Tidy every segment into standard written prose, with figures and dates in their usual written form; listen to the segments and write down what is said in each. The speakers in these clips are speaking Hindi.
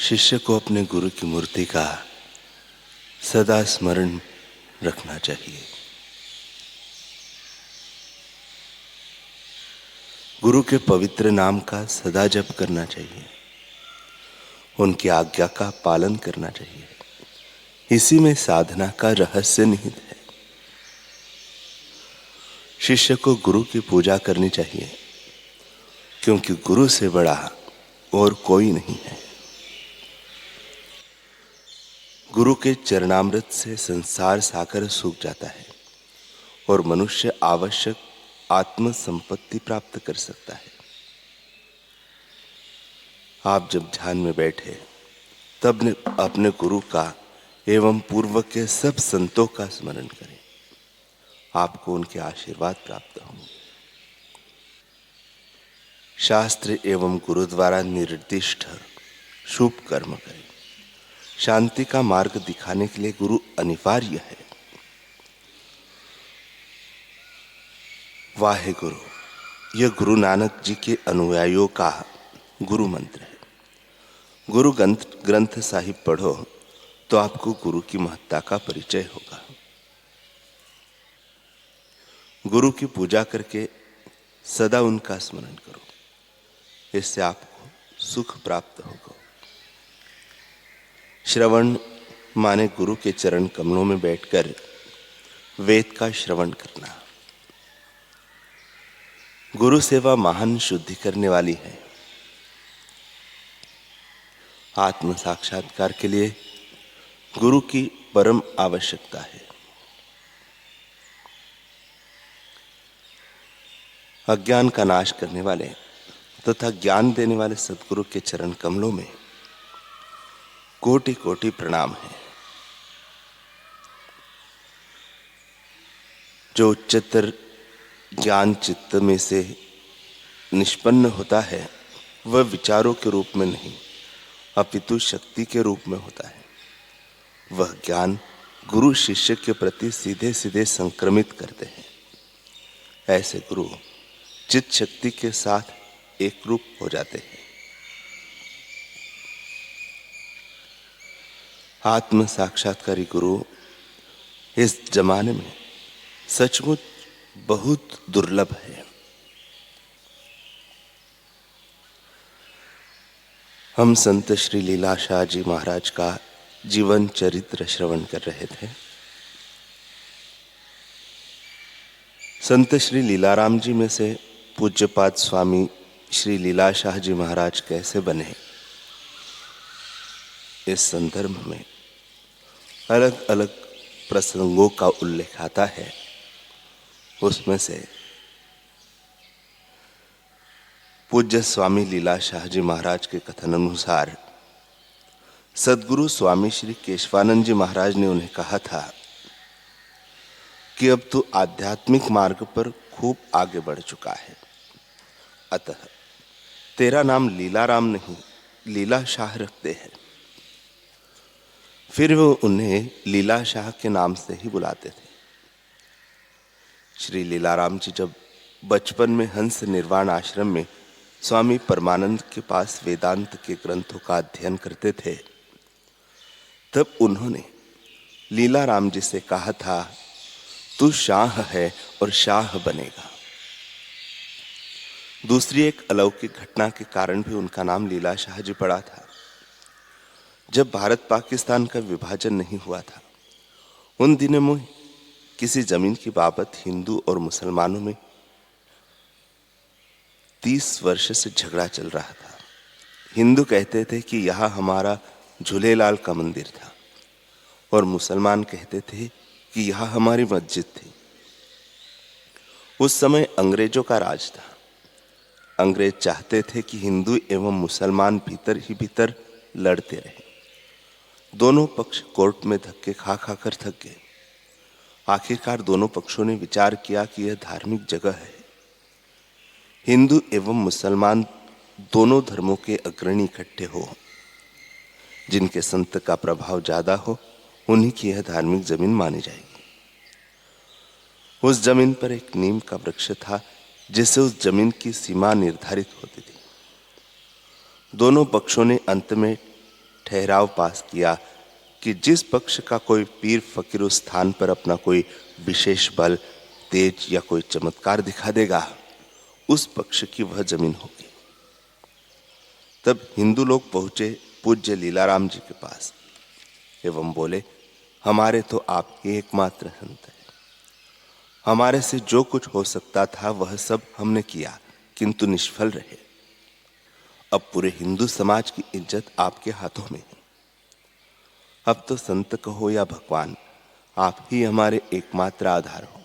शिष्य को अपने गुरु की मूर्ति का सदा स्मरण रखना चाहिए। गुरु के पवित्र नाम का सदा जप करना चाहिए। उनकी आज्ञा का पालन करना चाहिए। इसी में साधना का रहस्य निहित है। शिष्य को गुरु की पूजा करनी चाहिए, क्योंकि गुरु से बड़ा और कोई नहीं है। गुरु के चरणामृत से संसार सागर सूख जाता है और मनुष्य आवश्यक आत्म संपत्ति प्राप्त कर सकता है। आप जब ध्यान में बैठे तब अपने गुरु का एवं पूर्व के सब संतों का स्मरण करें। आपको उनके आशीर्वाद प्राप्त होंगे। शास्त्र एवं गुरु द्वारा निर्दिष्ट शुभ कर्म करें। शांति का मार्ग दिखाने के लिए गुरु अनिवार्य है। वाहे गुरु, यह गुरु नानक जी के अनुयायियों का गुरु मंत्र है। गुरु ग्रंथ साहिब पढ़ो तो आपको गुरु की महत्ता का परिचय होगा। गुरु की पूजा करके सदा उनका स्मरण करो, इससे आपको सुख प्राप्त होगा। श्रवण माने गुरु के चरण कमलों में बैठकर वेद का श्रवण करना। गुरु सेवा महान शुद्धि करने वाली है। आत्म साक्षात्कार के लिए गुरु की परम आवश्यकता है। अज्ञान का नाश करने वाले तथा ज्ञान देने वाले सद्गुरु के चरण कमलों में कोटि कोटि प्रणाम है। जो उच्चतर ज्ञान चित्त में से निष्पन्न होता है, वह विचारों के रूप में नहीं अपितु शक्ति के रूप में होता है। वह ज्ञान गुरु शिष्य के प्रति सीधे सीधे संक्रमित करते हैं। ऐसे गुरु चित्त शक्ति के साथ एक रूप हो जाते हैं। आत्म साक्षात्कारी गुरु इस जमाने में सचमुच बहुत दुर्लभ है। हम संत श्री लीलाशाह जी महाराज का जीवन चरित्र श्रवण कर रहे थे। संत श्री लीलाराम जी में से पूज्यपाद स्वामी श्री लीलाशाह जी महाराज कैसे बने, इस संदर्भ में अलग अलग प्रसंगों का उल्लेख आता है। उसमें से पूज्य स्वामी लीलाशाह जी महाराज के कथन अनुसार सद्गुरु स्वामी श्री केशवानंद जी महाराज ने उन्हें कहा था कि अब तू आध्यात्मिक मार्ग पर खूब आगे बढ़ चुका है, अतः तेरा नाम लीलाराम नहीं लीलाशाह रखते हैं। फिर वो उन्हें लीलाशाह के नाम से ही बुलाते थे। श्री लीलाराम जी जब बचपन में हंस निर्वाण आश्रम में स्वामी परमानंद के पास वेदांत के ग्रंथों का अध्ययन करते थे, तब उन्होंने लीलाराम जी से कहा था, तू शाह है और शाह बनेगा। दूसरी एक अलौकिक घटना के कारण भी उनका नाम लीलाशाह जी पड़ा था। जब भारत पाकिस्तान का विभाजन नहीं हुआ था, उन दिनों में किसी जमीन की बाबत हिंदू और मुसलमानों में 30 वर्ष से झगड़ा चल रहा था। हिंदू कहते थे कि यह हमारा झूलेलाल का मंदिर था और मुसलमान कहते थे कि यह हमारी मस्जिद थी। उस समय अंग्रेजों का राज था। अंग्रेज चाहते थे कि हिंदू एवं मुसलमान भीतर ही भीतर लड़ते रहे। दोनों पक्ष कोर्ट में धक्के खा खा कर थक गए। आखिरकार दोनों पक्षों ने विचार किया कि यह धार्मिक जगह है। हिंदू एवं मुसलमान दोनों धर्मों के अग्रणी इकट्ठे हो, जिनके संत का प्रभाव ज्यादा हो, उन्हीं की यह धार्मिक जमीन मानी जाएगी। उस जमीन पर एक नीम का वृक्ष था, जिससे उस जमीन की सीमा निर्धारित होती थी। दोनों पक्षों ने अंत में ठहराव पास किया कि जिस पक्ष का कोई पीर फकीर उस स्थान पर अपना कोई विशेष बल, तेज या कोई चमत्कार दिखा देगा, उस पक्ष की वह जमीन होगी। तब हिंदू लोग पहुंचे पूज्य लीलाराम जी के पास एवं बोले, हमारे तो आप ही एकमात्र संत हैं। हमारे से जो कुछ हो सकता था वह सब हमने किया, किंतु निष्फल रहे। अब पूरे हिंदू समाज की इज्जत आपके हाथों में है। अब तो संत कहो या भगवान, आप ही हमारे एकमात्र आधार हो।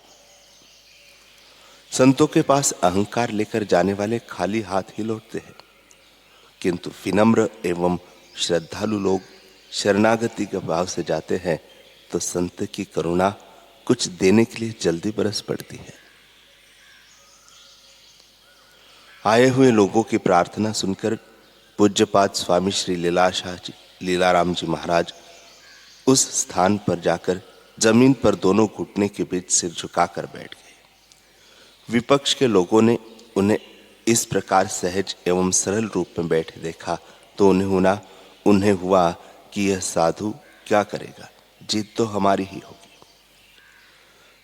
संतों के पास अहंकार लेकर जाने वाले खाली हाथ ही लौटते हैं, किंतु विनम्र एवं श्रद्धालु लोग शरणागति के भाव से जाते हैं तो संत की करुणा कुछ देने के लिए जल्दी बरस पड़ती है। आए हुए लोगों की प्रार्थना सुनकर पूज्यपाद स्वामी श्री लीलाराम जी महाराज उस स्थान पर जाकर जमीन पर दोनों घुटने के बीच सिर झुकाकर बैठ गए। विपक्ष के लोगों ने उन्हें इस प्रकार सहज एवं सरल रूप में बैठे देखा तो उन्हें हुआ कि यह साधु क्या करेगा, जीत तो हमारी ही होगी।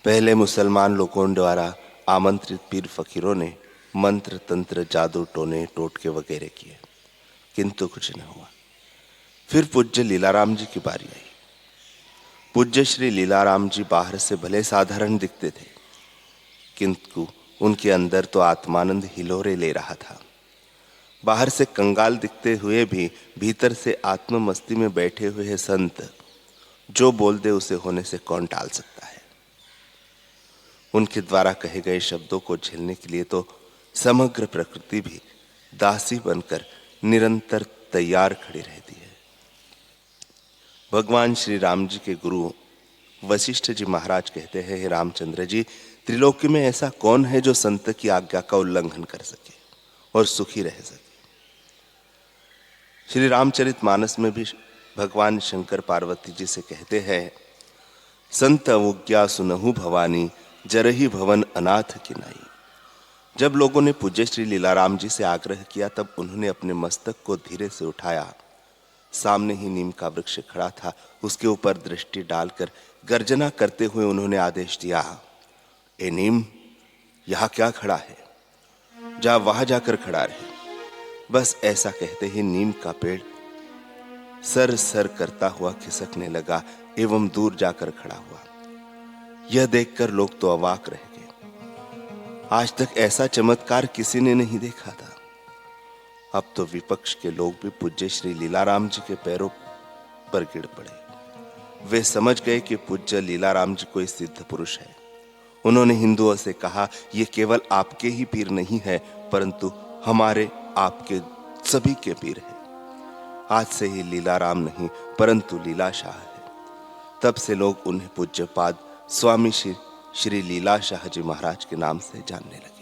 पहले मुसलमान लोगों द्वारा आमंत्रित पीर फकीरों ने मंत्र तंत्र, जादू टोने टोटके वगैरह किए, किंतु कुछ न हुआ। फिर पूज्य लीलाराम जी की बारी आई। पूज्य श्री लीलाराम जी बाहर से भले साधारण दिखते थे, किंतु उनके अंदर तो आत्मानंद हिलोरे ले रहा था। बाहर से कंगाल दिखते हुए भी भीतर से आत्म मस्ती में बैठे हुए संत जो बोल दे उसे होने से कौन टाल सकता है। उनके द्वारा कहे गए शब्दों को झेलने के लिए तो समग्र प्रकृति भी दासी बनकर निरंतर तैयार खड़ी रहती है। भगवान श्री राम जी के गुरु वशिष्ठ जी महाराज कहते हैं, हे रामचंद्र जी, त्रिलोकी में ऐसा कौन है जो संत की आज्ञा का उल्लंघन कर सके और सुखी रह सके। श्री रामचरितमानस में भी भगवान शंकर पार्वती जी से कहते हैं, संत अवज्ञा सुनहु भवानी, जरही भवन अनाथ की नाई। जब लोगों ने पूज्य श्री लीलाराम जी से आग्रह किया तब उन्होंने अपने मस्तक को धीरे से उठाया। सामने ही नीम का वृक्ष खड़ा था, उसके ऊपर दृष्टि डालकर गर्जना करते हुए उन्होंने आदेश दिया, ए नीम, यहां क्या खड़ा है, जा वहां जाकर खड़ा रहे। बस ऐसा कहते ही नीम का पेड़ सर सर करता हुआ खिसकने लगा एवं दूर जाकर खड़ा हुआ। यह देखकर लोग तो अवाक रह गए। आज तक ऐसा चमत्कार किसी ने नहीं देखा था। अब तो विपक्ष के लोग भी पूज्य श्री लीलाराम जी के पैरों पर गिर पड़े। वे समझ गए कि पूज्य लीलाराम जी कोई सिद्ध पुरुष है। उन्होंने हिंदुओं से कहा, यह केवल आपके ही पीर नहीं है, परंतु हमारे आपके सभी के पीर है। आज से ही लीलाराम नहीं परंतु लीलाशाह है। तब से लोग उन्हें पूज्यपाद स्वामी श्री लीलाशाह जी महाराज के नाम से जानने लगे।